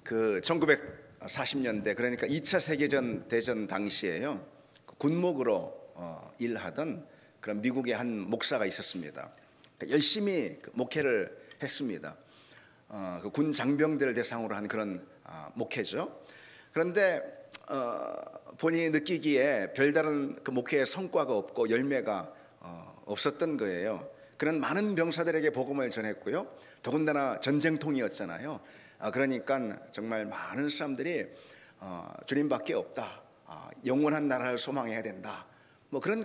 그 1940년대 그러니까 2차 세계전 대전 당시에요. 군목으로 일하던 그런 미국의 한 목사가 있었습니다. 열심히 목회를 했습니다. 그 군 장병들을 대상으로 한 그런 목회죠. 그런데 본인이 느끼기에 별다른 그 목회의 성과가 없고 열매가 없었던 거예요. 그런 많은 병사들에게 복음을 전했고요. 더군다나 전쟁통이었잖아요. 그러니까 정말 많은 사람들이 주님밖에 없다, 영원한 나라를 소망해야 된다, 뭐 그런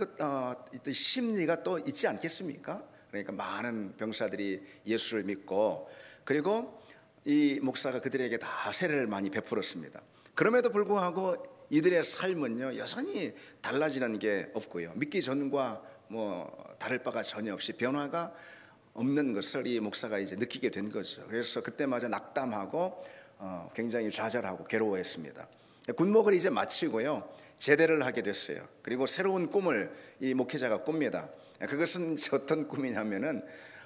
심리가 또 있지 않겠습니까? 그러니까 많은 병사들이 예수를 믿고, 그리고 이 목사가 그들에게 다 세례를 많이 베풀었습니다. 그럼에도 불구하고 이들의 삶은요 여전히 달라지는 게 없고요, 믿기 전과 뭐 다를 바가 전혀 없이 변화가 없는 것을 이 목사가 이제 느끼게 된 거죠. 그래서 그때마저 낙담하고 굉장히 좌절하고 괴로워했습니다. 군목을 이제 마치고요 제대를 하게 됐어요. 그리고 새로운 꿈을 이 목회자가 꿉니다. 그것은 어떤 꿈이냐면은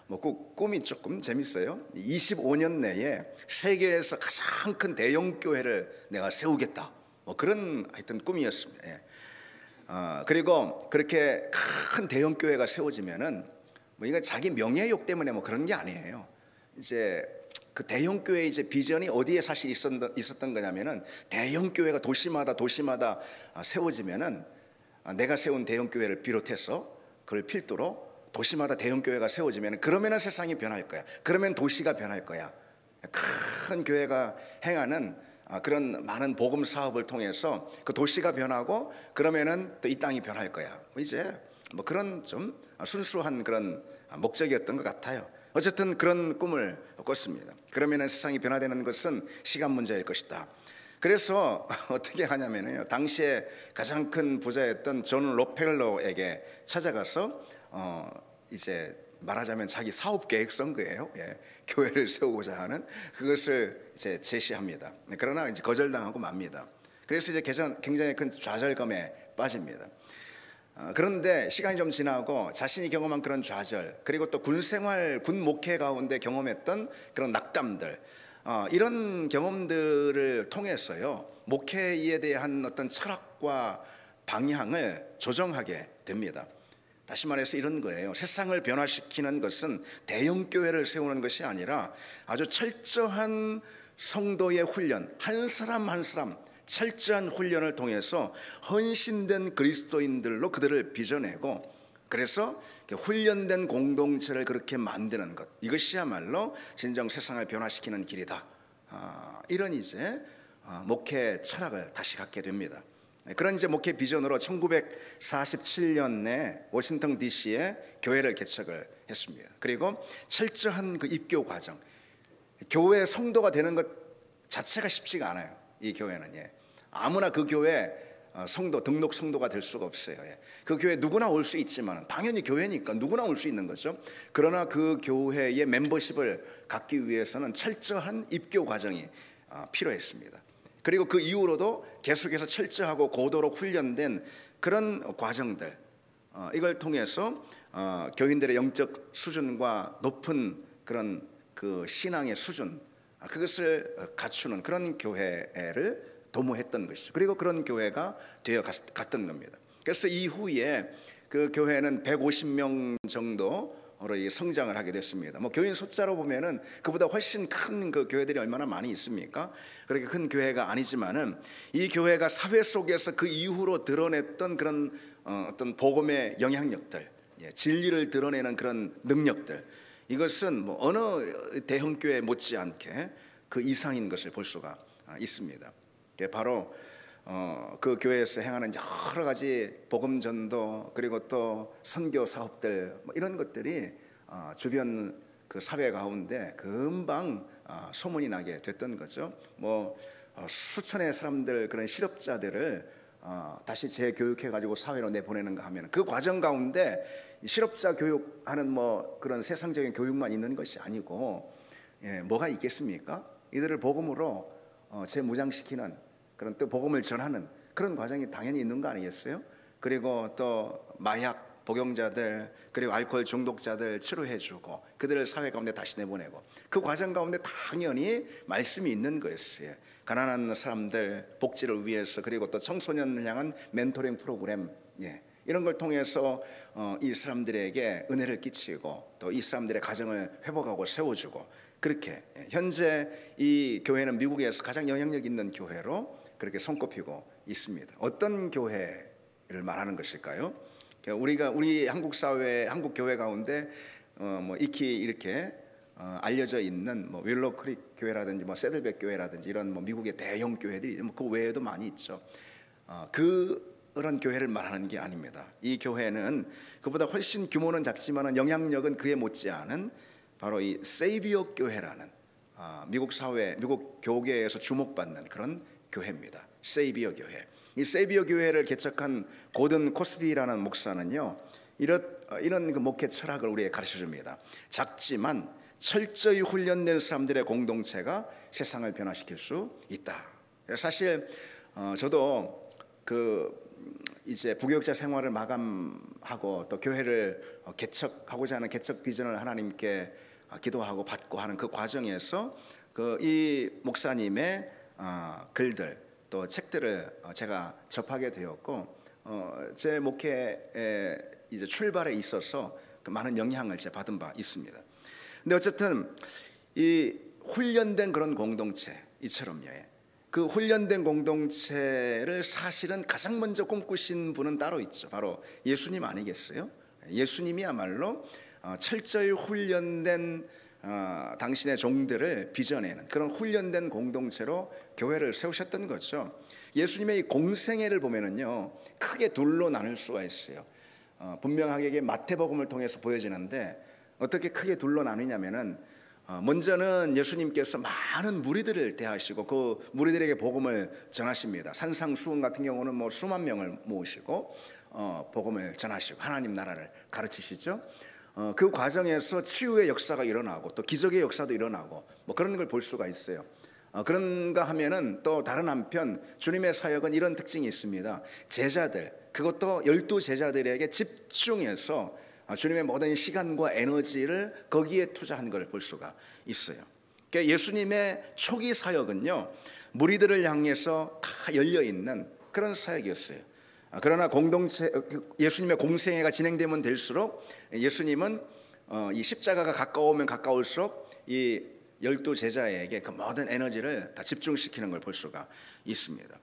뭐 그 꿈이 조금 재밌어요. 25년 내에 세계에서 가장 큰 대형 교회를 내가 세우겠다, 뭐 그런 하여튼 꿈이었습니다. 그리고 그렇게 큰 대형 교회가 세워지면은 뭐 이거 자기 명예욕 때문에 뭐 그런 게 아니에요. 이제 그 대형 교회의 이제 비전이 어디에 사실 있었던 거냐면은 대형 교회가 도시마다 세워지면은 내가 세운 대형 교회를 비롯해서 그걸 필두로 도시마다 대형 교회가 세워지면 그러면은 세상이 변할 거야. 그러면 도시가 변할 거야. 큰 교회가 행하는 그런 많은 복음 사업을 통해서 그 도시가 변하고 그러면은 또 이 땅이 변할 거야. 이제 뭐 그런 좀 순수한 그런 목적이었던 것 같아요. 어쨌든 그런 꿈을 꿨습니다. 그러면은 세상이 변화되는 것은 시간 문제일 것이다. 그래서 어떻게 하냐면요, 당시에 가장 큰 부자였던 존 록펠러에게 찾아가서 이제 말하자면 자기 사업 계획 쓴 거예요. 교회를 세우고자 하는 그것을 이제 제시합니다. 그러나 이제 거절당하고 맙니다. 그래서 이제 굉장히 큰 좌절감에 빠집니다. 그런데 시간이 좀 지나고 자신이 경험한 그런 좌절, 그리고 또 군생활, 군 목회 가운데 경험했던 그런 낙담들, 이런 경험들을 통해서요 목회에 대한 어떤 철학과 방향을 조정하게 됩니다. 다시 말해서 이런 거예요. 세상을 변화시키는 것은 대형 교회를 세우는 것이 아니라 아주 철저한 성도의 훈련, 한 사람 한 사람 철저한 훈련을 통해서 헌신된 그리스도인들로 그들을 빚어내고, 그래서 훈련된 공동체를 그렇게 만드는 것, 이것이야말로 진정 세상을 변화시키는 길이다. 이런 이제 목회 철학을 다시 갖게 됩니다. 그런 이제 목회 비전으로 1947년에 워싱턴 DC에 교회를 개척을 했습니다. 그리고 철저한 그 입교 과정, 교회 성도가 되는 것 자체가 쉽지가 않아요. 이 교회는 아무나 그 교회 성도, 등록 성도가 될 수가 없어요. 그 교회 누구나 올 수 있지만 당연히 교회니까 누구나 올 수 있는 거죠. 그러나 그 교회의 멤버십을 갖기 위해서는 철저한 입교 과정이 필요했습니다. 그리고 그 이후로도 계속해서 철저하고 고도로 훈련된 그런 과정들, 이걸 통해서 교인들의 영적 수준과 높은 그런 그 신앙의 수준, 그것을 갖추는 그런 교회를 도모했던 것이죠. 그리고 그런 교회가 되어 갔던 겁니다. 그래서 이후에 그 교회는 150명 정도로 성장을 하게 됐습니다. 뭐 교인 숫자로 보면은 그보다 훨씬 큰 그 교회들이 얼마나 많이 있습니까? 그렇게 큰 교회가 아니지만은 이 교회가 사회 속에서 그 이후로 드러냈던 그런 어떤 복음의 영향력들, 진리를 드러내는 그런 능력들, 이것은 뭐 어느 대형 교회 못지않게 그 이상인 것을 볼 수가 있습니다. 바로 그 교회에서 행하는 여러 가지 복음 전도, 그리고 또 선교 사업들, 뭐 이런 것들이 주변 그 사회 가운데 금방 소문이 나게 됐던 거죠. 뭐 수천의 사람들, 그런 실업자들을 다시 재교육해 가지고 사회로 내보내는가 하면 그 과정 가운데 실업자 교육하는 뭐 그런 세상적인 교육만 있는 것이 아니고 뭐가 있겠습니까? 이들을 복음으로 재무장시키는 그런 또 복음을 전하는 그런 과정이 당연히 있는 거 아니겠어요? 그리고 또 마약, 복용자들 그리고 알코올 중독자들 치료해주고 그들을 사회 가운데 다시 내보내고 그 과정 가운데 당연히 말씀이 있는 거였어요. 가난한 사람들 복지를 위해서 그리고 또 청소년을 향한 멘토링 프로그램 이런 걸 통해서 이 사람들에게 은혜를 끼치고 또 이 사람들의 가정을 회복하고 세워주고 그렇게 현재 이 교회는 미국에서 가장 영향력 있는 교회로 그렇게 손꼽히고 있습니다. 어떤 교회를 말하는 것일까요? 우리 한국 사회, 한국 교회 가운데 익히 이렇게 알려져 있는 윌로우 크릭 교회라든지 새들백 교회라든지 이런 미국의 대형 교회들이 그 외에도 많이 있죠. 그런 교회를 말하는 게 아닙니다. 이 교회는 그보다 훨씬 규모는 작지만 영향력은 그에 못지않은 바로 이 세이비어 교회라는 미국 사회, 미국 교계에서 주목받는 그런 교회입니다. 세이비어 교회. 이 세이비어 교회를 개척한 고든 코스비라는 목사는요, 이런 그 목회 철학을 우리에게 가르쳐 줍니다. 작지만 철저히 훈련된 사람들의 공동체가 세상을 변화시킬 수 있다. 사실 저도 이제 부교육자 생활을 마감하고 또 교회를 개척하고자 하는 개척 비전을 하나님께 기도하고 받고 하는 그 과정에서 이 목사님의 글들 또 책들을 제가 접하게 되었고 제 목회의 이제 출발에 있어서 많은 영향을 제가 받은 바 있습니다. 근데 어쨌든 이 훈련된 그런 공동체 이처럼요. 그 훈련된 공동체를 사실은 가장 먼저 꿈꾸신 분은 따로 있죠. 바로 예수님 아니겠어요? 예수님이야말로 철저히 훈련된 당신의 종들을 빚어내는 그런 훈련된 공동체로 교회를 세우셨던 거죠. 예수님의 이 공생애를 보면은요, 크게 둘로 나눌 수가 있어요. 분명하게 마태복음을 통해서 보여지는데 어떻게 크게 둘로 나누냐면은 먼저는 예수님께서 많은 무리들을 대하시고 그 무리들에게 복음을 전하십니다. 산상수훈 같은 경우는 수만 명을 모으시고 복음을 전하시고 하나님 나라를 가르치시죠. 그 과정에서 치유의 역사가 일어나고 또 기적의 역사도 일어나고 그런 걸 볼 수가 있어요. 그런가 하면은 또 다른 한편 주님의 사역은 이런 특징이 있습니다. 제자들, 그것도 12 제자들에게 집중해서 주님의 모든 시간과 에너지를 거기에 투자한 걸 볼 수가 있어요. 그러니까 예수님의 초기 사역은요, 무리들을 향해서 다 열려 있는 그런 사역이었어요. 그러나 예수님의 공생애가 진행되면 될수록 예수님은 이 십자가가 가까우면 가까울수록 이 12 제자에게 그 모든 에너지를 다 집중시키는 걸 볼 수가 있습니다.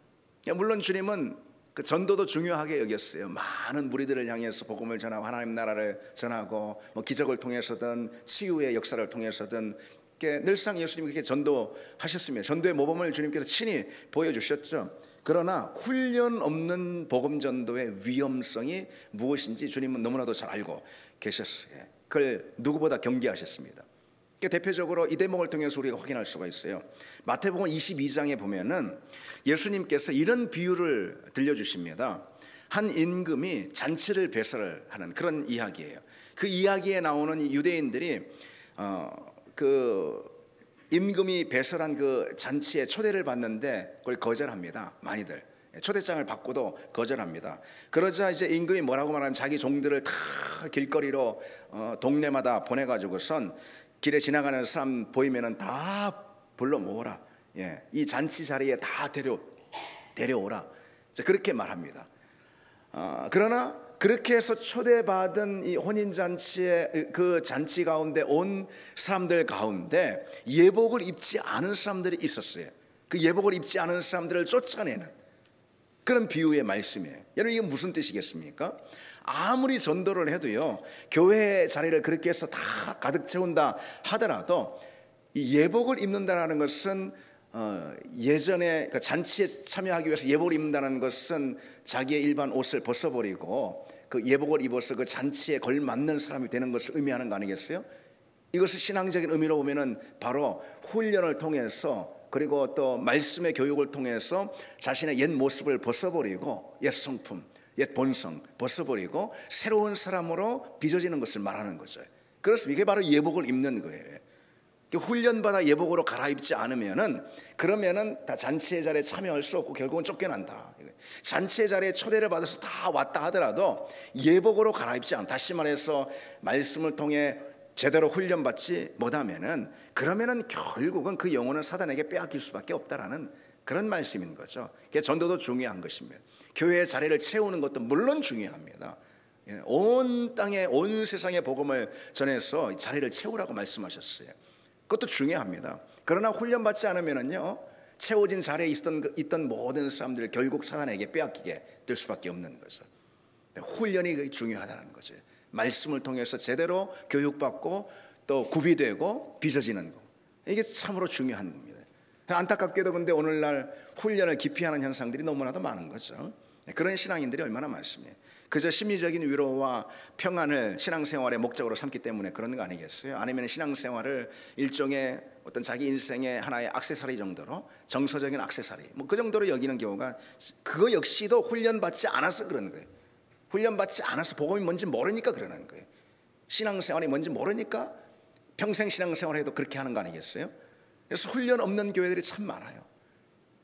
물론 주님은 그 전도도 중요하게 여겼어요. 많은 무리들을 향해서 복음을 전하고 하나님 나라를 전하고 기적을 통해서든 치유의 역사를 통해서든 늘상 예수님이 그렇게 전도하셨습니다. 전도의 모범을 주님께서 친히 보여주셨죠. 그러나 훈련 없는 복음 전도의 위험성이 무엇인지 주님은 너무나도 잘 알고 계셨어요. 그걸 누구보다 경계하셨습니다. 대표적으로 이 대목을 통해서 우리가 확인할 수가 있어요. 마태복음 22장에 보면은 예수님께서 이런 비유를 들려주십니다. 한 임금이 잔치를 배설을 하는 그런 이야기예요. 그 이야기에 나오는 유대인들이 그 임금이 배설한 그 잔치에 초대를 받는데 그걸 거절합니다. 많이들 초대장을 받고도 거절합니다. 그러자 이제 임금이 뭐라고 말하면 자기 종들을 다 길거리로 동네마다 보내가지고선 길에 지나가는 사람 보이면은 다 불러 모으라. 이 잔치 자리에 다 데려오라. 그렇게 말합니다. 그러나 그렇게 해서 초대받은 이 혼인잔치의 그 잔치 가운데 온 사람들 가운데 예복을 입지 않은 사람들이 있었어요. 그 예복을 입지 않은 사람들을 쫓아내는 그런 비유의 말씀이에요. 여러분 이게 무슨 뜻이겠습니까? 아무리 전도를 해도요, 교회 자리를 그렇게 해서 다 가득 채운다 하더라도 이 예복을 입는다는 것은 예전에 그 잔치에 참여하기 위해서 예복을 입는다는 것은 자기의 일반 옷을 벗어버리고 그 예복을 입어서 그 잔치에 걸맞는 사람이 되는 것을 의미하는 거 아니겠어요? 이것을 신앙적인 의미로 보면은 바로 훈련을 통해서 그리고 또 말씀의 교육을 통해서 자신의 옛 모습을 벗어버리고 옛 성품, 옛 본성 벗어버리고 새로운 사람으로 빚어지는 것을 말하는 거죠. 그래서 이게 바로 예복을 입는 거예요. 훈련받아 예복으로 갈아입지 않으면은 그러면은 다 잔치의 자리에 참여할 수 없고 결국은 쫓겨난다. 잔치의 자리에 초대를 받아서 다 왔다 하더라도 예복으로 갈아입지 않. 다시 말해서 말씀을 통해 제대로 훈련받지 못하면은 그러면은 결국은 그 영혼은 사단에게 빼앗길 수밖에 없다라는 그런 말씀인 거죠. 전도도 중요한 것입니다. 교회의 자리를 채우는 것도 물론 중요합니다. 온 땅에 온 세상의 복음을 전해서 자리를 채우라고 말씀하셨어요. 그것도 중요합니다. 그러나 훈련받지 않으면은요, 채워진 자리에 있던 모든 사람들 결국 사단에게 빼앗기게 될 수밖에 없는 거죠. 훈련이 중요하다는 거죠. 말씀을 통해서 제대로 교육받고 또 구비되고 빚어지는 거, 이게 참으로 중요한 겁니다. 안타깝게도 근데 오늘날 훈련을 기피하는 현상들이 너무나도 많은 거죠. 그런 신앙인들이 얼마나 많습니까? 그저 심리적인 위로와 평안을 신앙생활의 목적으로 삼기 때문에 그런 거 아니겠어요? 아니면 신앙생활을 일종의 어떤 자기 인생의 하나의 액세서리 정도로, 정서적인 액세서리 그 정도로 여기는 경우가, 그거 역시도 훈련받지 않아서 그러는 거예요. 훈련받지 않아서 복음이 뭔지 모르니까 그러는 거예요. 신앙생활이 뭔지 모르니까 평생 신앙생활을 해도 그렇게 하는 거 아니겠어요? 그래서 훈련 없는 교회들이 참 많아요.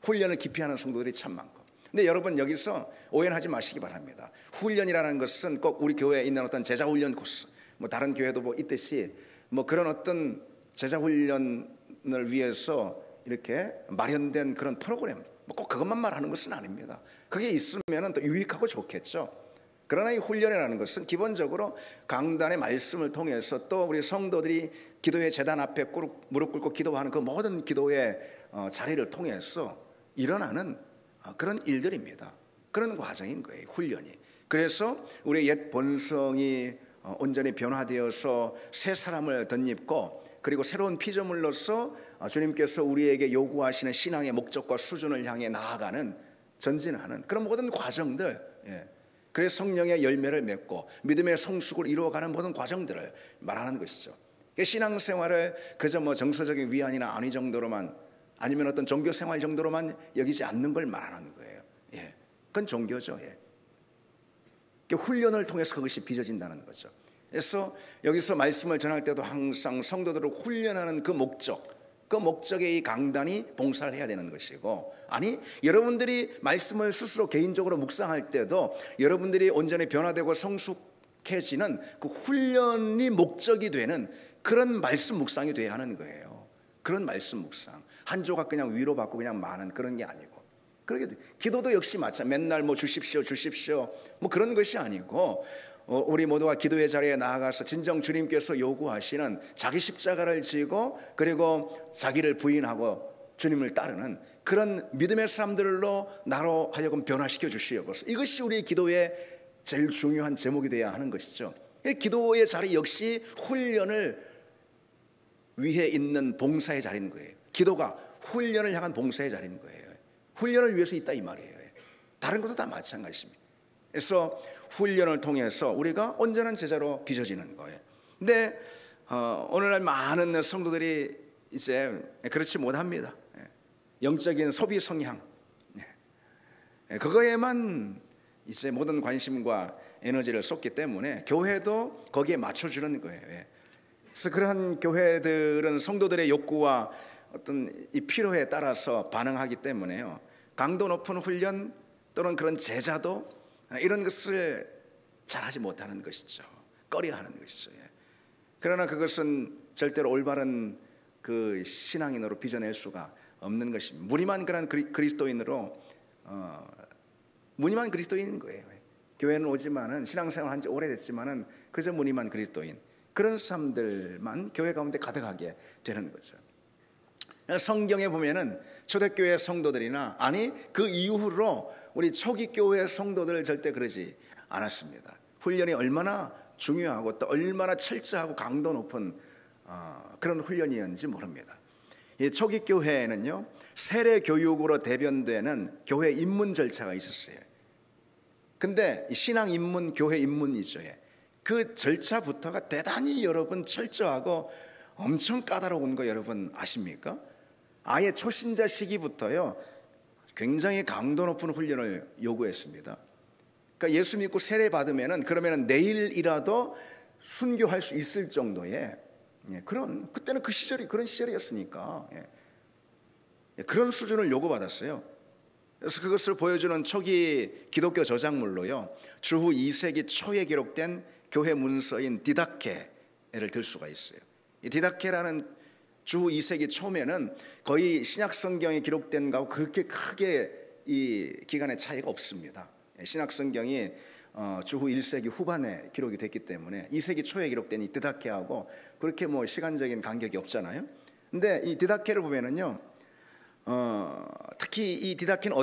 훈련을 기피하는 성도들이 참 많고. 근데 여러분 여기서 오해는 하지 마시기 바랍니다. 훈련이라는 것은 꼭 우리 교회에 있는 어떤 제자훈련 코스, 다른 교회도 있듯이 그런 어떤 제자훈련을 위해서 이렇게 마련된 그런 프로그램, 꼭 그것만 말하는 것은 아닙니다. 그게 있으면 또 유익하고 좋겠죠. 그러나 이 훈련이라는 것은 기본적으로 강단의 말씀을 통해서 또 우리 성도들이 기도의 제단 앞에 무릎 꿇고 기도하는 그 모든 기도의 자리를 통해서 일어나는 그런 일들입니다. 그런 과정인 거예요, 훈련이. 그래서 우리의 옛 본성이 온전히 변화되어서 새 사람을 덧입고, 그리고 새로운 피조물로서 주님께서 우리에게 요구하시는 신앙의 목적과 수준을 향해 나아가는, 전진하는 그런 모든 과정들, 그래서 성령의 열매를 맺고 믿음의 성숙을 이루어가는 모든 과정들을 말하는 것이죠. 신앙생활을 그저 정서적인 위안이나 안위 정도로만, 아니면 어떤 종교생활 정도로만 여기지 않는 걸 말하는 거예요. 그건 종교죠. 훈련을 통해서 그것이 빚어진다는 거죠. 그래서 여기서 말씀을 전할 때도 항상 성도들을 훈련하는 그 목적의 이 강단이 봉사를 해야 되는 것이고, 아니 여러분들이 말씀을 스스로 개인적으로 묵상할 때도 여러분들이 온전히 변화되고 성숙해지는 그 훈련이 목적이 되는 그런 말씀 묵상이 돼야 하는 거예요. 그런 말씀 묵상, 한 조각 그냥 위로받고 그냥 마는 그런 게 아니고, 그렇게 기도도 역시 마찬가지. 맨날 주십시오 그런 것이 아니고, 우리 모두가 기도의 자리에 나아가서 진정 주님께서 요구하시는 자기 십자가를 지고 그리고 자기를 부인하고 주님을 따르는 그런 믿음의 사람들로 나로 하여금 변화시켜 주시옵소서. 이것이 우리 기도의 제일 중요한 제목이 되어야 하는 것이죠. 기도의 자리 역시 훈련을 위해 있는 봉사의 자리인 거예요. 기도가 훈련을 향한 봉사의 자리인 거예요. 훈련을 위해서 있다 이 말이에요. 다른 것도 다 마찬가지입니다. 그래서 훈련을 통해서 우리가 온전한 제자로 빚어지는 거예요. 근데 오늘날 많은 성도들이 이제 그렇지 못합니다. 영적인 소비 성향, 그거에만 이제 모든 관심과 에너지를 쏟기 때문에 교회도 거기에 맞춰주는 거예요. 그래서 그러한 교회들은 성도들의 욕구와 어떤 이 필요에 따라서 반응하기 때문에요, 강도 높은 훈련 또는 그런 제자도 이런 것을 잘하지 못하는 것이죠. 꺼려하는 것이죠. 그러나 그것은 절대로 올바른 그 신앙인으로 빚어낼 수가 없는 것입니다. 무늬만 그런 그리스도인으로 무늬만 그리스도인인 거예요. 교회는 오지만은 신앙생활 한지 오래됐지만은 그저 무늬만 그리스도인, 그런 사람들만 교회 가운데 가득하게 되는 거죠. 성경에 보면은 초대교회 성도들이나, 아니 그 이후로 우리 초기 교회 성도들 절대 그러지 않았습니다. 훈련이 얼마나 중요하고 또 얼마나 철저하고 강도 높은 그런 훈련이었는지 모릅니다. 이 초기 교회에는요, 세례 교육으로 대변되는 교회 입문 절차가 있었어요. 근데 신앙 입문, 교회 입문이죠. 그 절차부터가 대단히 여러분 철저하고 엄청 까다로운 거 여러분 아십니까? 아예 초신자 시기부터요 굉장히 강도 높은 훈련을 요구했습니다. 그러니까 예수 믿고 세례 받으면은 그러면은 내일이라도 순교할 수 있을 정도의 그때는 그 시절이 그런 시절이었으니까 그런 수준을 요구받았어요. 그래서 그것을 보여주는 초기 기독교 저작물로요, 주후 2세기 초에 기록된 교회 문서인 디다케를 들 수가 있어요. 이 디다케라는 주후 2세기 초면은 거의 신약 성경에 기록된 거하고 그렇게 크게 이 기간의 차이가 없습니다. 신약 성경이 주후 1세기 후반에 기록이 됐기 때문에 2세기 초에 기록된 이 디다케하고 그렇게 뭐 시간적인 간격이 없잖아요. 근데 이 디다케를 보면은요, 특히 이 디다케는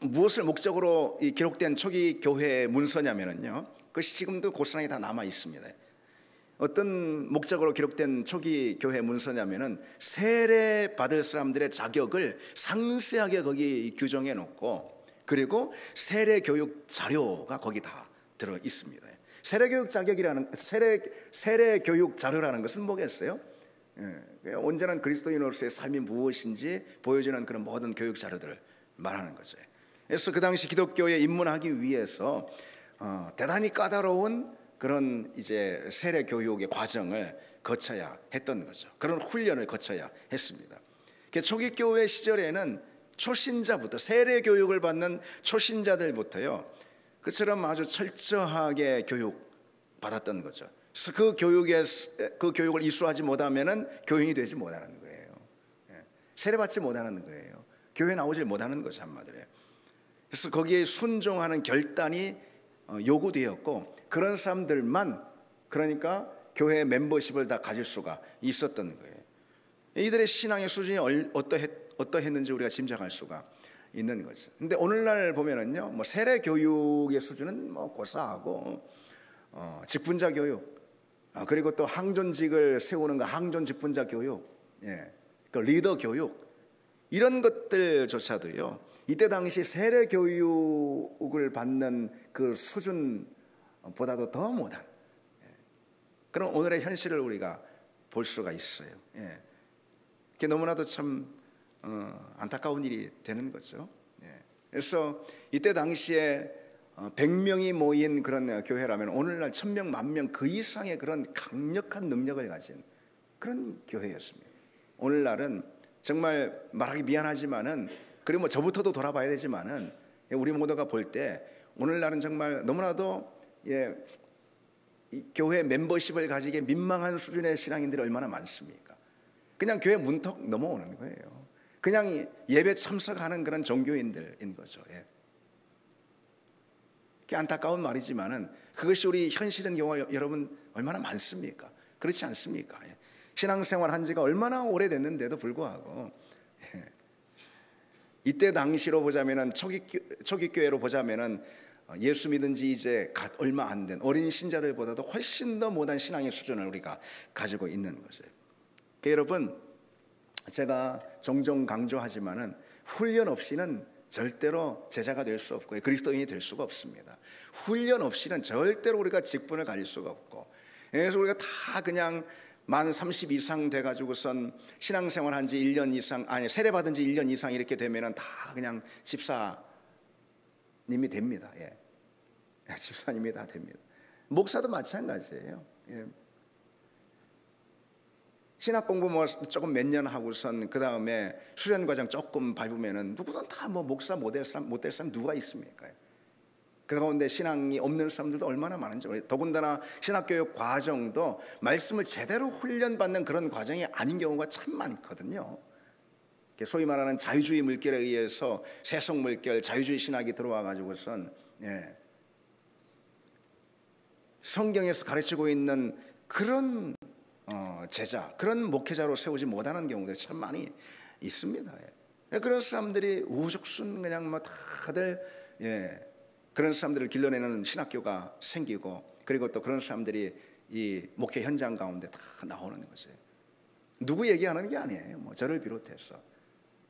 무엇을 목적으로 이 기록된 초기 교회 문서냐면은요, 그것이 지금도 고스란히 다 남아 있습니다. 어떤 목적으로 기록된 초기 교회 문서냐면은 세례 받을 사람들의 자격을 상세하게 거기 규정해 놓고, 그리고 세례 교육 자료가 거기 다 들어 있습니다. 세례 교육 자격이라는 세례 교육 자료라는 것은 뭐겠어요? 온전한 그리스도인으로서의 삶이 무엇인지 보여주는 그런 모든 교육 자료들을 말하는 거죠. 그래서 그 당시 기독교에 입문하기 위해서 대단히 까다로운 그런 이제 세례 교육의 과정을 거쳐야 했던 거죠. 그런 훈련을 거쳐야 했습니다. 초기 교회 시절에는 초신자부터, 세례 교육을 받는 초신자들부터요, 그처럼 아주 철저하게 교육 받았던 거죠. 그래서 그 교육을 이수하지 못하면은 교인이 되지 못하는 거예요. 세례 받지 못하는 거예요. 교회 나오지 못하는 거죠, 한마디로. 그래서 거기에 순종하는 결단이 요구되었고, 그런 사람들만, 그러니까 교회 멤버십을 다 가질 수가 있었던 거예요. 이들의 신앙의 수준이 어떠했는지 우리가 짐작할 수가 있는 거죠. 근데 오늘날 보면은요, 뭐 세례 교육의 수준은 뭐 고사하고, 직분자 교육, 그리고 또 항존직을 세우는 거, 항존 직분자 교육, 그 리더 교육, 이런 것들조차도요, 이때 당시 세례 교육을 받는 그 수준보다도 더 못한 그런 오늘의 현실을 우리가 볼 수가 있어요. 그게 너무나도 참 안타까운 일이 되는 거죠. 그래서 이때 당시에 100명이 모인 그런 교회라면 오늘날 1000명, 10,000명 그 이상의 그런 강력한 능력을 가진 그런 교회였습니다. 오늘날은 정말 말하기 미안하지만은, 그리고 뭐 저부터도 돌아봐야 되지만은, 우리 모두가 볼 때 오늘날은 정말 너무나도 이 교회 멤버십을 가지기에 민망한 수준의 신앙인들이 얼마나 많습니까? 그냥 교회 문턱 넘어오는 거예요. 그냥 예배 참석하는 그런 종교인들인 거죠. 그게 안타까운 말이지만은 그것이 우리 현실인 경우가 여러분 얼마나 많습니까? 그렇지 않습니까? 신앙생활 한 지가 얼마나 오래됐는데도 불구하고 이때 당시로 보자면은 초기 교회로 보자면은 예수 믿은 지 이제 얼마 안 된 어린 신자들보다도 훨씬 더 못한 신앙의 수준을 우리가 가지고 있는 거죠. 여러분, 제가 종종 강조하지만은 훈련 없이는 절대로 제자가 될 수 없고 그리스도인이 될 수가 없습니다. 훈련 없이는 절대로 우리가 직분을 가질 수가 없고, 그래서 우리가 다 그냥 만 30 이상 돼가지고선 신앙생활 한 지 1년 이상, 아니 세례 받은 지 1년 이상 이렇게 되면은 다 그냥 집사님이 됩니다. 집사님이 다 됩니다. 목사도 마찬가지예요. 신학 공부 뭐 조금 몇 년 하고선 그 다음에 수련 과정 조금 밟으면은 누구든 다 뭐 목사 못 될 사람 누가 있습니까? 그 가운데 신앙이 없는 사람들도 얼마나 많은지, 더군다나 신학교육 과정도 말씀을 제대로 훈련받는 그런 과정이 아닌 경우가 참 많거든요. 소위 말하는 자유주의 물결에 의해서 세속 물결, 자유주의 신학이 들어와 가지고선 성경에서 가르치고 있는 그런 제자, 그런 목회자로 세우지 못하는 경우들이 참 많이 있습니다. 그런 사람들이 우후죽순 그냥 뭐 다들 그런 사람들을 길러내는 신학교가 생기고, 그리고 또 그런 사람들이 이 목회 현장 가운데 다 나오는 거죠. 누구 얘기하는 게 아니에요. 뭐 저를 비롯해서.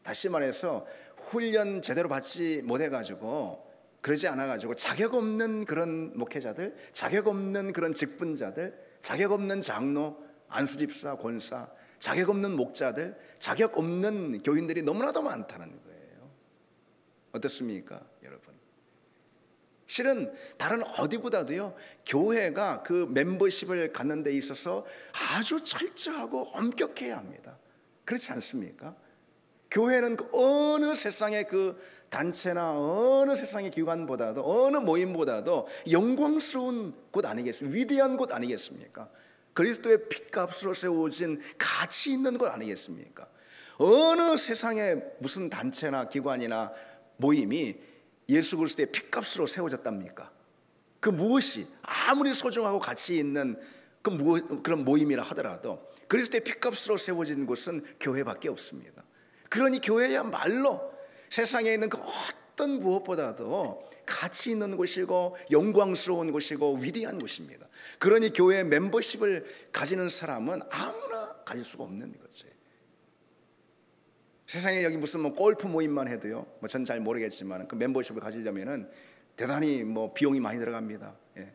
다시 말해서 훈련 제대로 받지 못해가지고, 그러지 않아가지고 자격 없는 그런 목회자들, 자격 없는 그런 직분자들, 자격 없는 장로, 안수집사, 권사, 자격 없는 목자들, 자격 없는 교인들이 너무나도 많다는 거예요. 어떻습니까, 여러분? 실은 다른 어디보다도요, 교회가 그 멤버십을 갖는 데 있어서 아주 철저하고 엄격해야 합니다. 그렇지 않습니까? 교회는 그 어느 세상의 그 단체나 어느 세상의 기관보다도, 어느 모임보다도 영광스러운 곳 아니겠습니까? 위대한 곳 아니겠습니까? 그리스도의 핏값으로 세워진 가치 있는 곳 아니겠습니까? 어느 세상의 무슨 단체나 기관이나 모임이 예수 그리스도의 핏값으로 세워졌답니까? 그 무엇이 아무리 소중하고 가치 있는 그런 모임이라 하더라도 그리스도의 핏값으로 세워진 곳은 교회밖에 없습니다. 그러니 교회야말로 세상에 있는 그 어떤 무엇보다도 가치 있는 곳이고 영광스러운 곳이고 위대한 곳입니다. 그러니 교회의 멤버십을 가지는 사람은 아무나 가질 수가 없는 거죠. 세상에 여기 무슨 뭐 골프 모임만 해도요, 뭐 전 잘 모르겠지만 그 멤버십을 가지려면은 대단히 뭐 비용이 많이 들어갑니다. 예.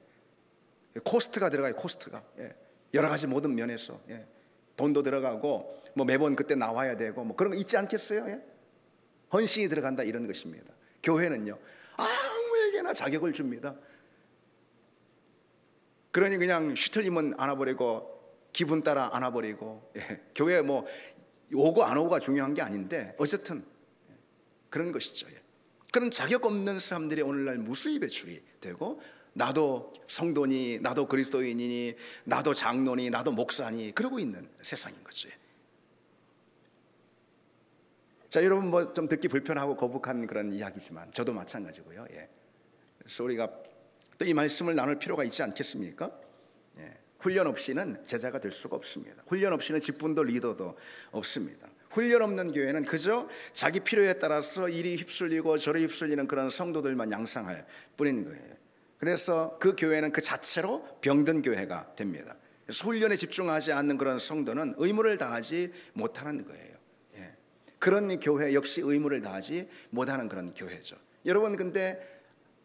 코스트가 들어가요, 코스트가. 예. 여러 가지 모든 면에서. 예. 돈도 들어가고 뭐 매번 그때 나와야 되고 뭐 그런 거 있지 않겠어요? 예? 헌신이 들어간다 이런 것입니다. 교회는요, 아무에게나 자격을 줍니다. 그러니 그냥 슈틀리면 안아버리고 기분 따라 안아버리고, 예. 교회 뭐 오고 안 오고가 중요한 게 아닌데 어쨌든 그런 것이죠. 예. 그런 자격 없는 사람들이 오늘날 무수히 배출이 되고, 나도 성도니, 나도 그리스도인이니, 나도 장로니, 나도 목사니 그러고 있는 세상인 거죠. 자, 여러분 뭐 좀 듣기 불편하고 거북한 그런 이야기지만 저도 마찬가지고요. 예. 그래서 우리가 또 이 말씀을 나눌 필요가 있지 않겠습니까? 예. 훈련 없이는 제자가 될 수가 없습니다. 훈련 없이는 직분도 리더도 없습니다. 훈련 없는 교회는 그저 자기 필요에 따라서 이리 휩쓸리고 저리 휩쓸리는 그런 성도들만 양상할 뿐인 거예요. 그래서 그 교회는 그 자체로 병든 교회가 됩니다. 그래서 훈련에 집중하지 않는 그런 성도는 의무를 다하지 못하는 거예요. 예. 그런 교회 역시 의무를 다하지 못하는 그런 교회죠. 여러분, 근데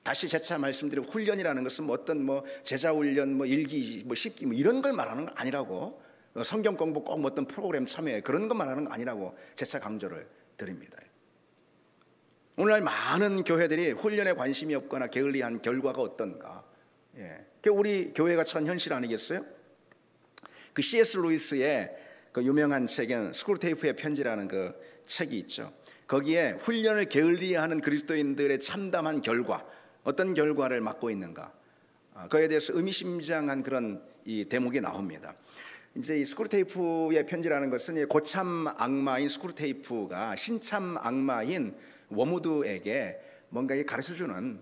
다시 재차 말씀드리면 훈련이라는 것은 뭐 어떤 뭐 제자 훈련, 뭐 일기, 뭐 십기 뭐 이런 걸 말하는 건 아니라고, 성경 공부 꼭 뭐 어떤 프로그램 참여해 그런 것 말하는 건 아니라고 재차 강조를 드립니다. 오늘날 많은 교회들이 훈련에 관심이 없거나 게을리한 결과가 어떤가? 예. 우리 교회가 처한 현실 아니겠어요? 그 C.S. 루이스의 그 유명한 책인 스크루테이프의 편지라는 그 책이 있죠. 거기에 훈련을 게을리하는 그리스도인들의 참담한 결과, 어떤 결과를 맡고 있는가, 그에 대해서 의미심장한 그런 이 대목이 나옵니다. 이제 이 스크루테이프의 편지라는 것은 고참 악마인 스크루테이프가 신참 악마인 워무드에게 뭔가 가르쳐주는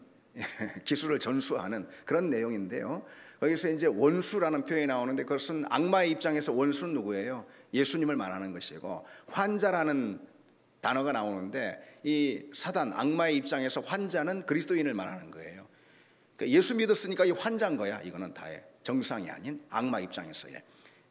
기술을 전수하는 그런 내용인데요. 거기서 이제 원수라는 표현이 나오는데 그것은 악마의 입장에서 원수는 누구예요? 예수님을 말하는 것이고, 환자라는 단어가 나오는데 이 사단 악마의 입장에서 환자는 그리스도인을 말하는 거예요. 그러니까 예수 믿었으니까 이 환자인 거야. 이거는 다의 정상이 아닌 악마 입장에서의.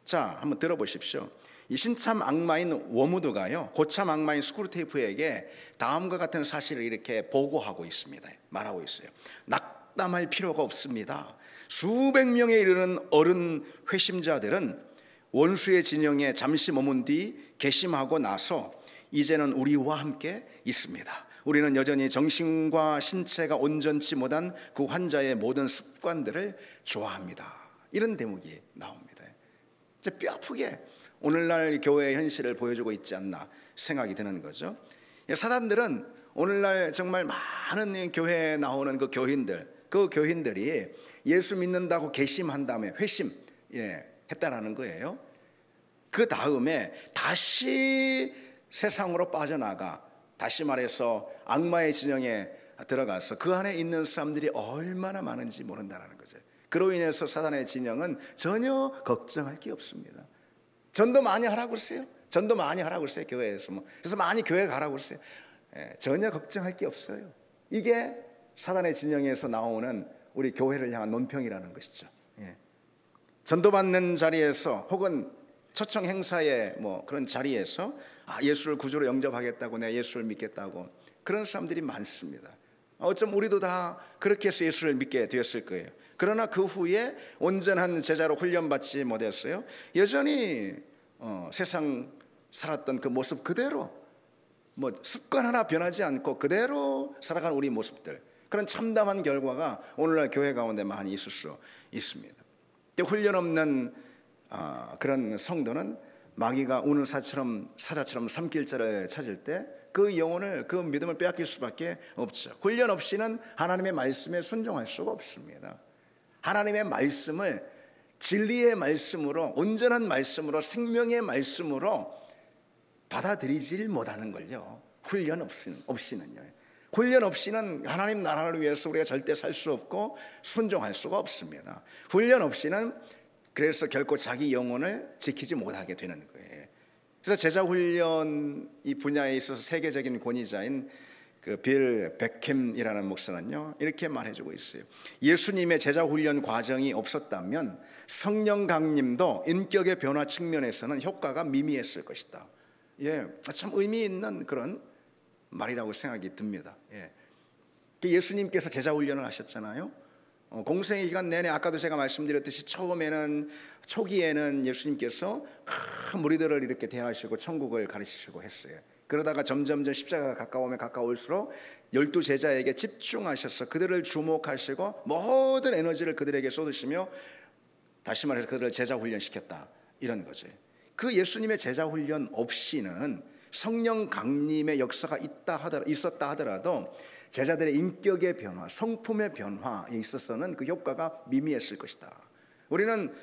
자, 한번 들어보십시오. 이 신참 악마인 워무드가요, 고참 악마인 스크루테이프에게 다음과 같은 사실을 이렇게 보고하고 있습니다. 말하고 있어요. 낙담할 필요가 없습니다. 수백 명에 이르는 어른 회심자들은 원수의 진영에 잠시 머문 뒤 괘씸하고 나서 이제는 우리와 함께 있습니다. 우리는 여전히 정신과 신체가 온전치 못한 그 환자의 모든 습관들을 좋아합니다. 이런 대목이 나옵니다. 뼈아프게 오늘날 교회의 현실을 보여주고 있지 않나 생각이 드는 거죠. 사단들은 오늘날 정말 많은 교회에 나오는 그 교인들이 예수 믿는다고 괘씸한 다음에 회심 했다라는 거예요. 그 다음에 다시 세상으로 빠져나가, 다시 말해서 악마의 진영에 들어가서 그 안에 있는 사람들이 얼마나 많은지 모른다는 거죠. 그로 인해서 사단의 진영은 전혀 걱정할 게 없습니다. 전도 많이 하라고 그러세요. 전도 많이 하라고 그러세요. 교회에서 그래서 많이 교회 가라고 그러세요. 전혀 걱정할 게 없어요. 이게 사단의 진영에서 나오는 우리 교회를 향한 논평이라는 것이죠. 전도받는 자리에서 혹은 초청 행사의 뭐 그런 자리에서 예수를 구주로 영접하겠다고, 내가 예수를 믿겠다고 그런 사람들이 많습니다. 어쩜 우리도 다 그렇게 해서 예수를 믿게 되었을 거예요. 그러나 그 후에 온전한 제자로 훈련받지 못했어요. 여전히 세상 살았던 그 모습 그대로, 뭐 습관 하나 변하지 않고 그대로 살아가는 우리 모습들, 그런 참담한 결과가 오늘날 교회 가운데 많이 있을 수 있습니다. 훈련 없는 그런 성도는 마귀가 우는 사자처럼 삼킬자를 찾을 때 그 영혼을, 그 믿음을 빼앗길 수밖에 없죠. 훈련 없이는 하나님의 말씀에 순종할 수가 없습니다. 하나님의 말씀을 진리의 말씀으로, 온전한 말씀으로, 생명의 말씀으로 받아들이질 못하는 걸요. 훈련 없이는요. 훈련 없이는 하나님 나라를 위해서 우리가 절대 살 수 없고 순종할 수가 없습니다. 훈련 없이는 그래서 결코 자기 영혼을 지키지 못하게 되는 거예요. 그래서 제자훈련 이 분야에 있어서 세계적인 권위자인 그 빌 베캠이라는 목사는요, 이렇게 말해주고 있어요. 예수님의 제자훈련 과정이 없었다면 성령 강림도 인격의 변화 측면에서는 효과가 미미했을 것이다. 예, 참 의미 있는 그런 말이라고 생각이 듭니다. 예. 예수님께서 제자훈련을 하셨잖아요. 공생의 기간 내내 아까도 제가 말씀드렸듯이 초기에는 예수님께서 무리들을 이렇게 대하시고 천국을 가르치시고 했어요. 그러다가 점점 십자가가 가까우면 가까울수록 12제자에게 집중하셔서 그들을 주목하시고 모든 에너지를 그들에게 쏟으시며 다시 말해서 그들을 제자훈련시켰다, 이런 거죠. 그 예수님의 제자훈련 없이는 성령 강림의 역사가 있었다 하더라도 제자들의 인격의 변화, 성품의 변화에 있어서는 그 효과가 미미했을 것이다. 우리는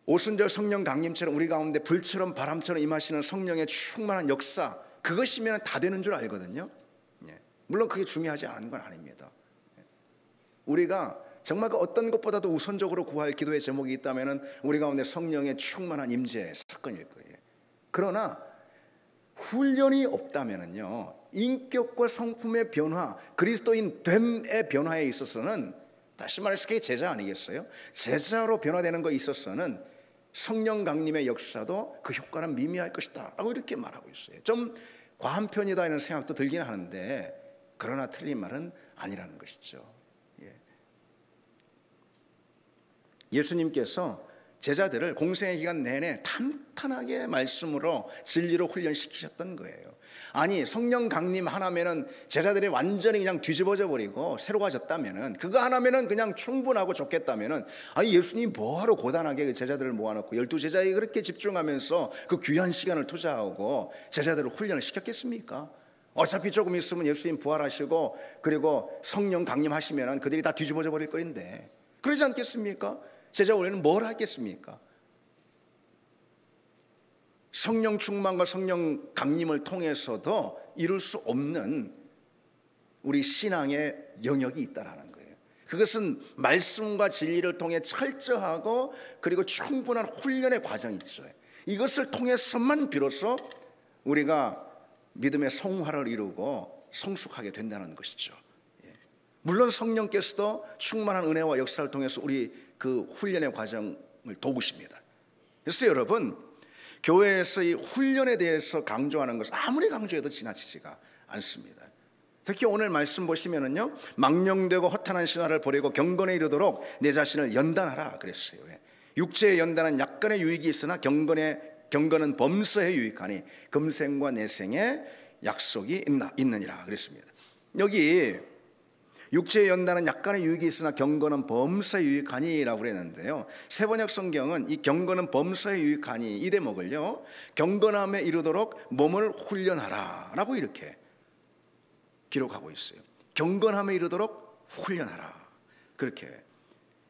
오순절 성령 강림처럼 우리 가운데 불처럼 바람처럼 임하시는 성령의 충만한 역사, 그것이면 다 되는 줄 알거든요. 물론 그게 중요하지 않은 건 아닙니다. 우리가 정말 그 어떤 것보다도 우선적으로 구할 기도의 제목이 있다면 우리 가운데 성령의 충만한 임재 사건일 거예요. 그러나 훈련이 없다면요, 인격과 성품의 변화, 그리스도인 됨의 변화에 있어서는, 다시 말해서 그게 제자 아니겠어요? 제자로 변화되는 것에 있어서는 성령 강림의 역사도 그 효과는 미미할 것이다 라고 이렇게 말하고 있어요. 좀 과한 편이다 이런 생각도 들긴 하는데, 그러나 틀린 말은 아니라는 것이죠. 예수님께서 제자들을 공생의 기간 내내 탄탄하게 말씀으로 진리로 훈련시키셨던 거예요. 아니, 성령 강림 하나면은 제자들이 완전히 그냥 뒤집어져 버리고 새로워졌다면은, 그거 하나면은 그냥 충분하고 좋겠다면은, 아니 예수님 뭐하러 고단하게 그 제자들을 모아놓고 12제자에 그렇게 집중하면서 그 귀한 시간을 투자하고 제자들을 훈련을 시켰겠습니까? 어차피 조금 있으면 예수님 부활하시고 그리고 성령 강림하시면은 그들이 다 뒤집어져 버릴 거인데, 그러지 않겠습니까? 제자 훈련은 뭘 하겠습니까? 성령 충만과 성령 강림을 통해서도 이룰 수 없는 우리 신앙의 영역이 있다라는 거예요. 그것은 말씀과 진리를 통해 철저하고 그리고 충분한 훈련의 과정이 있어요. 이것을 통해서만 비로소 우리가 믿음의 성화를 이루고 성숙하게 된다는 것이죠. 물론 성령께서도 충만한 은혜와 역사를 통해서 우리 그 훈련의 과정을 도우십니다. 그래서 여러분, 교회에서 이 훈련에 대해서 강조하는 것은 아무리 강조해도 지나치지가 않습니다. 특히 오늘 말씀 보시면은요, 망령되고 허탄한 신화를 버리고 경건에 이르도록 내 자신을 연단하라 그랬어요. 육체의 연단은 약간의 유익이 있으나 경건은 범서에 유익하니 금생과 내생에 약속이 있느니라 그랬습니다. 여기 육체의 연단은 약간의 유익이 있으나 경건은 범사에 유익하니라고 그랬는데요, 세번역 성경은 이 경건은 범사에 유익하니 이 대목을요, 경건함에 이르도록 몸을 훈련하라 라고 이렇게 기록하고 있어요. 경건함에 이르도록 훈련하라, 그렇게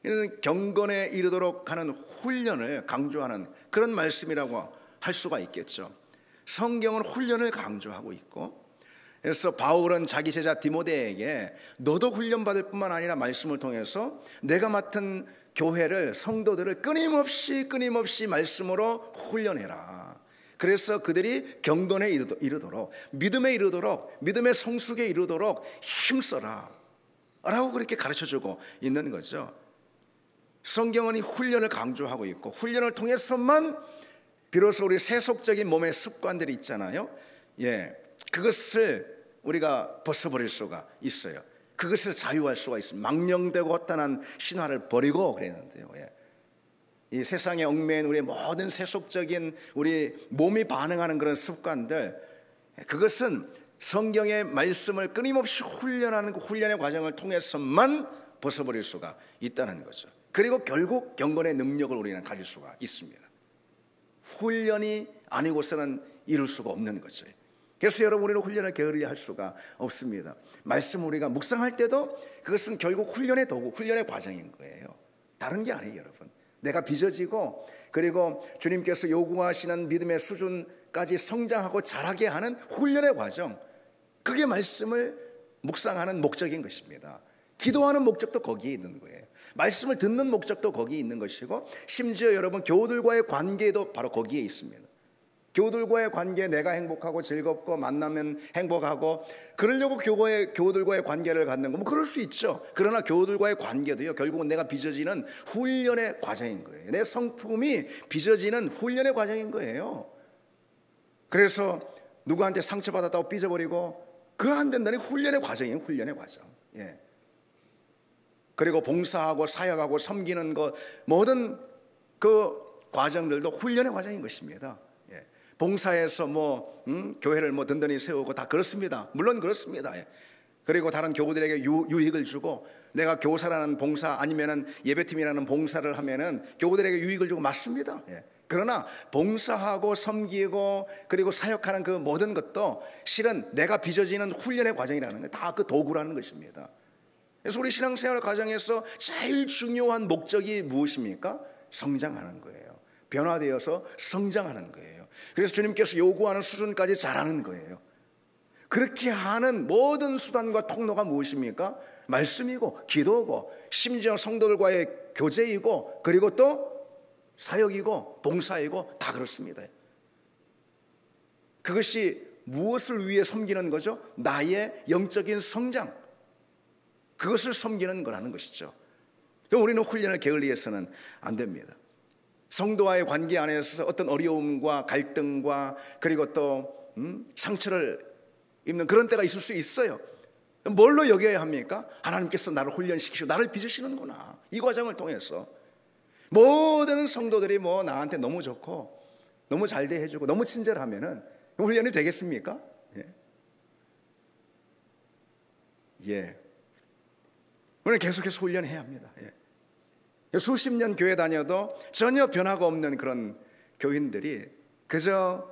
이는 경건에 이르도록 하는 훈련을 강조하는 그런 말씀이라고 할 수가 있겠죠. 성경은 훈련을 강조하고 있고, 그래서 바울은 자기 제자 디모데에게 너도 훈련받을 뿐만 아니라 말씀을 통해서 내가 맡은 교회를, 성도들을 끊임없이 말씀으로 훈련해라. 그래서 그들이 경건에 이르도록, 믿음에 이르도록, 믿음의 성숙에 이르도록 힘써라 라고 그렇게 가르쳐주고 있는 거죠. 성경은 이 훈련을 강조하고 있고, 훈련을 통해서만 비로소 우리 세속적인 몸의 습관들이 있잖아요. 그것을 우리가 벗어버릴 수가 있어요. 그것에서 자유할 수가 있습니다. 망령되고 허탄한 신화를 버리고 그랬는데요. 이 세상에 얽매인 우리의 모든 세속적인 우리 몸이 반응하는 그런 습관들, 그것은 성경의 말씀을 끊임없이 훈련하는 그 훈련의 과정을 통해서만 벗어버릴 수가 있다는 거죠. 그리고 결국 경건의 능력을 우리는 가질 수가 있습니다. 훈련이 아니고서는 이룰 수가 없는 거죠. 그래서 여러분, 우리는 훈련을 게을리할 수가 없습니다. 말씀 우리가 묵상할 때도 그것은 결국 훈련의 도구, 훈련의 과정인 거예요. 다른 게 아니에요, 여러분. 내가 빚어지고 그리고 주님께서 요구하시는 믿음의 수준까지 성장하고 자라게 하는 훈련의 과정, 그게 말씀을 묵상하는 목적인 것입니다. 기도하는 목적도 거기에 있는 거예요. 말씀을 듣는 목적도 거기에 있는 것이고, 심지어 여러분 교우들과의 관계도 바로 거기에 있습니다. 교우들과의 관계, 내가 행복하고 즐겁고 만나면 행복하고 그러려고 교우들과의 관계를 갖는 거, 뭐 그럴 수 있죠. 그러나 교우들과의 관계도요, 결국은 내가 빚어지는 훈련의 과정인 거예요. 내 성품이 빚어지는 훈련의 과정인 거예요. 그래서 누구한테 상처받았다고 삐져버리고 그거 안 된다는 훈련의 과정이에요. 훈련의 과정. 예. 그리고 봉사하고 사역하고 섬기는 것, 모든 그 과정들도 훈련의 과정인 것입니다. 예. 봉사해서 교회를 든든히 세우고 다 그렇습니다. 물론 그렇습니다. 예. 그리고 다른 교우들에게 유익을 주고, 내가 교사라는 봉사 아니면은 예배팀이라는 봉사를 하면은 교우들에게 유익을 주고 맞습니다. 예. 그러나 봉사하고 섬기고 그리고 사역하는 그 모든 것도 실은 내가 빚어지는 훈련의 과정이라는 거예요. 다 그 도구라는 것입니다. 그래서 우리 신앙생활 과정에서 제일 중요한 목적이 무엇입니까? 성장하는 거예요. 변화되어서 성장하는 거예요. 그래서 주님께서 요구하는 수준까지 자라는 거예요. 그렇게 하는 모든 수단과 통로가 무엇입니까? 말씀이고 기도고 심지어 성도들과의 교제이고 그리고 또 사역이고 봉사이고 다 그렇습니다. 그것이 무엇을 위해 섬기는 거죠? 나의 영적인 성장, 그것을 섬기는 거라는 것이죠. 우리는 훈련을 게을리해서는 안 됩니다. 성도와의 관계 안에서 어떤 어려움과 갈등과 그리고 또 상처를 입는 그런 때가 있을 수 있어요. 뭘로 여겨야 합니까? 하나님께서 나를 훈련시키시고 나를 빚으시는구나. 이 과정을 통해서 모든 성도들이 나한테 너무 좋고 너무 잘 대해주고 너무 친절하면은 훈련이 되겠습니까? 예. 우리는 계속해서 훈련해야 합니다. 예. 수십 년 교회 다녀도 전혀 변화가 없는 그런 교인들이 그저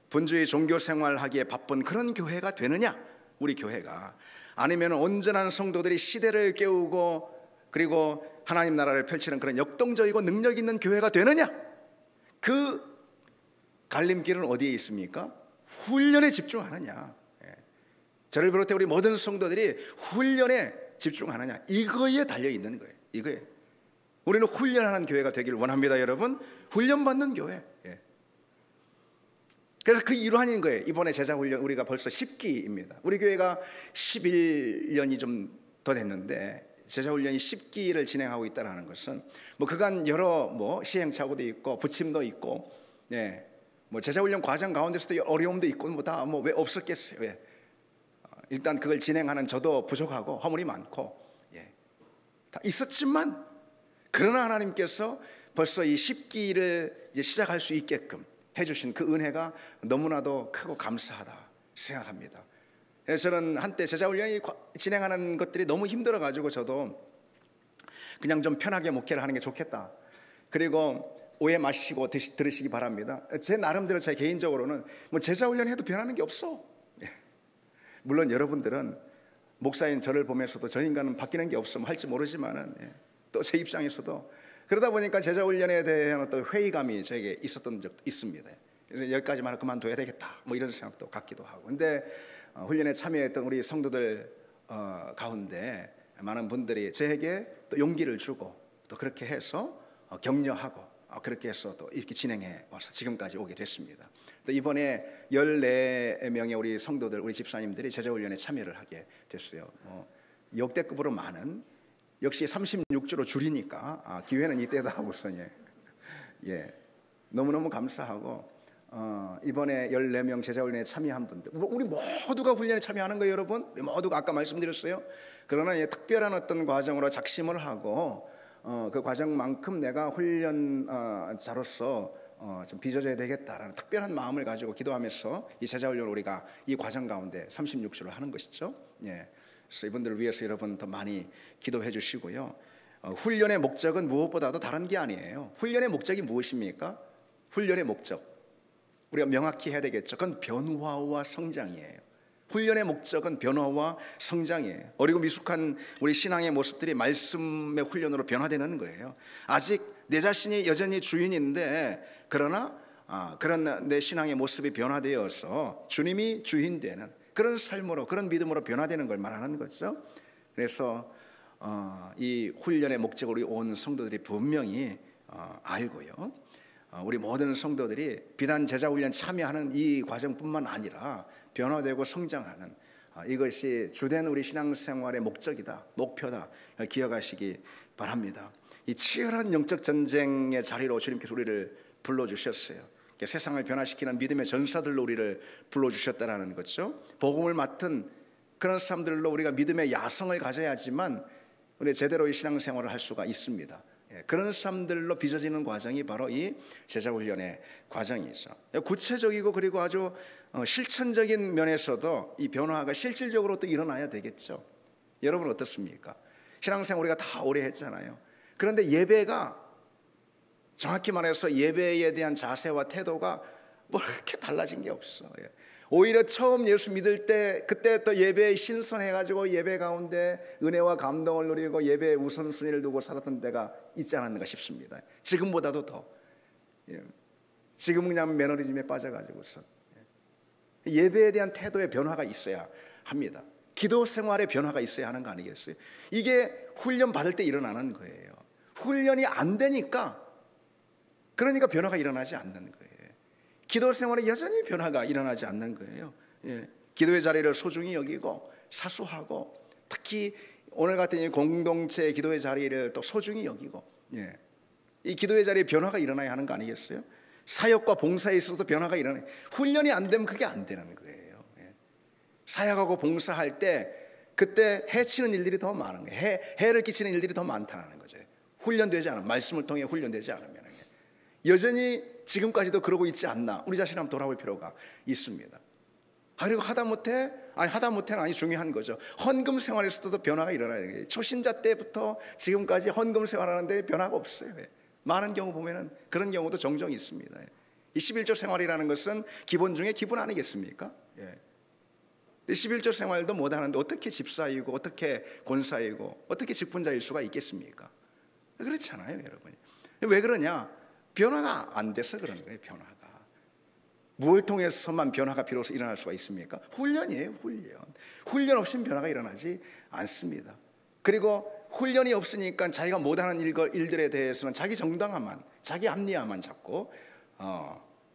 분주히 종교 생활하기에 바쁜 그런 교회가 되느냐? 우리 교회가 아니면 온전한 성도들이 시대를 깨우고 그리고 하나님 나라를 펼치는 그런 역동적이고 능력 있는 교회가 되느냐? 그 갈림길은 어디에 있습니까? 훈련에 집중하느냐? 저를 비롯해 우리 모든 성도들이 훈련에 집중하느냐? 이거에 달려 있는 거예요. 이거에 우리는 훈련하는 교회가 되기를 원합니다, 여러분. 훈련받는 교회. 그래서 그 일환인 거예요. 이번에 제자훈련 우리가 벌써 10기입니다. 우리 교회가 11년이 좀 더 됐는데 제자훈련이 10기를 진행하고 있다는 것은 그간 여러 시행착오도 있고 부침도 있고, 제자훈련 과정 가운데서도 어려움도 있고 다 왜 없었겠어요. 왜? 일단 그걸 진행하는 저도 부족하고 허물이 많고 다 있었지만, 그러나 하나님께서 벌써 이 10기를 시작할 수 있게끔 해주신 그 은혜가 너무나도 크고 감사하다 생각합니다. 그래서 저는 한때 제자훈련이 진행하는 것들이 너무 힘들어가지고 저도 그냥 좀 편하게 목회를 하는 게 좋겠다. 그리고 오해 마시고 들으시기 바랍니다. 제 나름대로 제 개인적으로는 제자훈련 해도 변하는 게 없어. 물론 여러분들은 목사인 저를 보면서도 저 인간은 바뀌는 게 없으면 할지 모르지만은 또 제 입장에서도 그러다 보니까 제자훈련에 대한 어떤 회의감이 저에게 있었던 적도 있습니다. 그래서 여기까지만 그만둬야 되겠다 이런 생각도 갖기도 하고. 근데 훈련에 참여했던 우리 성도들 가운데 많은 분들이 저에게 또 용기를 주고 또 그렇게 해서 격려하고 그렇게 해서 또 이렇게 진행해 와서 지금까지 오게 됐습니다. 또 이번에 14명의 우리 성도들, 우리 집사님들이 제자훈련에 참여를 하게 됐어요. 역대급으로 많은, 역시 36주로 줄이니까 기회는 이때다 하고서 너무너무 감사하고, 이번에 14명 제자훈련에 참여한 분들, 우리 모두가 훈련에 참여하는 거예요, 여러분. 우리 모두가 아까 말씀드렸어요. 그러나 특별한 어떤 과정으로 작심을 하고 그 과정만큼 내가 훈련자로서 좀 빚어줘야 되겠다라는 특별한 마음을 가지고 기도하면서 이 제자훈련을 우리가 이 과정 가운데 36주를 하는 것이죠. 예. 그래서 이분들을 위해서 여러분 더 많이 기도해 주시고요. 훈련의 목적은 무엇보다도 다른 게 아니에요. 훈련의 목적이 무엇입니까? 훈련의 목적 우리가 명확히 해야 되겠죠. 그건 변화와 성장이에요. 훈련의 목적은 변화와 성장이에요. 어리고 미숙한 우리 신앙의 모습들이 말씀의 훈련으로 변화되는 거예요. 아직 내 자신이 여전히 주인인데 그러나 그런 내 신앙의 모습이 변화되어서 주님이 주인 되는 그런 삶으로 그런 믿음으로 변화되는 걸 말하는 거죠. 그래서 이 훈련의 목적을 우리 온 성도들이 분명히 알고요. 우리 모든 성도들이 비단 제자훈련 참여하는 이 과정뿐만 아니라 변화되고 성장하는 이것이 주된 우리 신앙생활의 목적이다, 목표다 기억하시기 바랍니다. 이 치열한 영적 전쟁의 자리로 주님께서 우리를 불러주셨어요. 세상을 변화시키는 믿음의 전사들로 우리를 불러주셨다는 거죠. 복음을 맡은 그런 사람들로 우리가 믿음의 야성을 가져야지만 우리 제대로의 신앙생활을 할 수가 있습니다. 그런 사람들로 빚어지는 과정이 바로 이 제자훈련의 과정이죠. 구체적이고 그리고 아주 실천적인 면에서도 이 변화가 실질적으로 또 일어나야 되겠죠. 여러분 어떻습니까? 신앙생활 우리가 다 오래 했잖아요. 그런데 예배가 정확히 말해서 예배에 대한 자세와 태도가 뭐 그렇게 달라진 게 없어. 오히려 처음 예수 믿을 때 그때 또 예배에 신선해가지고 예배 가운데 은혜와 감동을 누리고 예배의 우선순위를 두고 살았던 때가 있지 않았는가 싶습니다. 지금보다도 더. 지금은 그냥 매너리즘에 빠져가지고서 예배에 대한 태도의 변화가 있어야 합니다. 기도 생활의 변화가 있어야 하는 거 아니겠어요? 이게 훈련 받을 때 일어나는 거예요. 훈련이 안 되니까 그러니까 변화가 일어나지 않는 거예요. 기도 생활에 여전히 변화가 일어나지 않는 거예요. 기도의 자리를 소중히 여기고 사수하고 특히 오늘 같은 이 공동체의 기도의 자리를 또 소중히 여기고 이 기도의 자리에 변화가 일어나야 하는 거 아니겠어요? 사역과 봉사에 있어서도 변화가 일어나요. 훈련이 안 되면 그게 안 되는 거예요. 사역하고 봉사할 때 그때 해치는 일들이 더 많은 거예요. 해를 끼치는 일들이 더 많다는 거죠. 훈련되지 않으면, 말씀을 통해 훈련되지 않으면 여전히 지금까지도 그러고 있지 않나 우리 자신 한번 돌아볼 필요가 있습니다. 그리고 하다못해는 아니 중요한 거죠. 헌금 생활에서도 변화가 일어나야 돼요. 초신자 때부터 지금까지 헌금 생활하는데 변화가 없어요. 많은 경우 보면은 그런 경우도 종종 있습니다. 이 11조 생활이라는 것은 기본 중에 기본 아니겠습니까? 11조 생활도 못하는데 어떻게 집사이고 어떻게 권사이고 어떻게 직분자일 수가 있겠습니까? 그렇잖아요, 여러분. 왜 그러냐? 변화가 안 돼서 그러는 거예요. 변화가 무엇을 통해서만 변화가 비로소 일어날 수가 있습니까? 훈련이에요. 훈련 없이는 변화가 일어나지 않습니다. 그리고 훈련이 없으니까 자기가 못하는 일들에 대해서는 자기 정당함만, 자기 합리화만 자꾸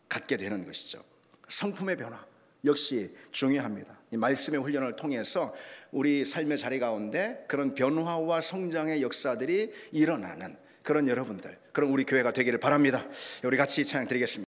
갖게 되는 것이죠. 성품의 변화 역시 중요합니다. 이 말씀의 훈련을 통해서 우리 삶의 자리 가운데 그런 변화와 성장의 역사들이 일어나는 그런 여러분들, 그런 우리 교회가 되기를 바랍니다. 우리 같이 찬양 드리겠습니다.